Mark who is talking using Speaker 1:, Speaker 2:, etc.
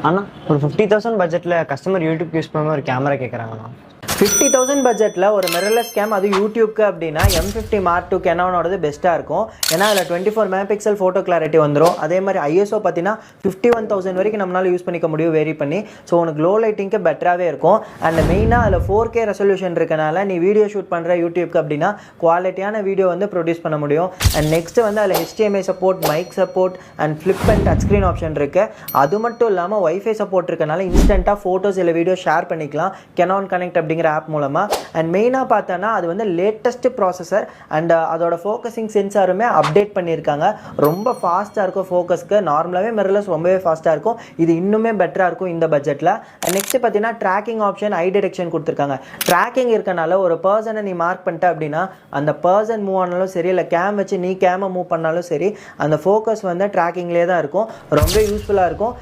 Speaker 1: அண்ணா ஒரு 50,000 பட்ஜெட்டில் customer YouTube use பண்ணாமல் ஒரு கேமரா கேட்குறாங்கண்ணா.
Speaker 2: 50,000 பட்ஜெட்டில் ஒரு மிரர்லெஸ் கேம், அது யூடியூப்க்கு அப்படின்னா M50 Mark II கெனானோடது பெஸ்ட்டாக இருக்கும். ஏன்னா அதில் 24 MP ஃபோட்டோ கிளாரிட்டி வந்துடும். அதே மாதிரி ISO பார்த்தீங்கன்னா 51,000 வரைக்கும் நம்மளால யூஸ் பண்ணிக்க முடியும் வேரி பண்ணி. ஸோ உனக்கு லோ லைட்டிங்க்கு பெட்டராகவே இருக்கும். அண்ட் மெயினாக அதில் 4K ரெசல்யூஷன் இருக்கனால நீ வீடியோ ஷூட் பண்ணுற யூடியூப்க்கு அப்படின்னா குவாலிட்டியான வீடியோ வந்து ப்ரொடியூஸ் பண்ண முடியும். அண்ட் நெக்ஸ்ட் வந்து அதில் HDMI support, mic support and flip and touch screen option இருக்குது. அது மட்டும் இல்லாமல் வைஃபை சப்போர்ட் இருக்கனால இன்ஸ்டண்ட்டாக ஃபோட்டோஸ் இல்லை வீடியோ ஷேர் பண்ணிக்கலாம் கெனான் கனெக்ட் அப்படிங்கிற ஆப் மூலமா. அண்ட் மெயினாக பார்த்தோன்னா அது வந்து லேட்டஸ்ட் ப்ராசஸர் அண்ட் அதோட ஃபோக்கஸிங் சென்சாருமே அப்டேட் பண்ணியிருக்காங்க. ரொம்ப ஃபாஸ்ட்டாக இருக்கும் ஃபோக்கஸ்க்கு. நார்மலாகவே மிரர்லெஸ் ரொம்பவே ஃபாஸ்ட்டாக இருக்கும். இது இன்னுமே பெட்டராக இருக்கும் இந்த பட்ஜெட்டில். நெக்ஸ்ட் பார்த்தீங்கன்னா ட்ராக்கிங் ஆப்ஷன், ஐ டிடெக்ஷன் கொடுத்துருக்காங்க. ட்ராக்கிங் இருக்கனால ஒரு பர்சனை நீ மார்க் பண்ணிட்ட அப்படின்னா அந்த பர்சன் மூவ் ஆனாலும் சரி, இல்லை கேம் வச்சு நீ கேமை மூவ் பண்ணாலும் சரி, அந்த ஃபோக்கஸ் வந்து ட்ராக்கிங்லேயே தான் இருக்கும். ரொம்ப யூஸ்ஃபுல்லாக இருக்கும்.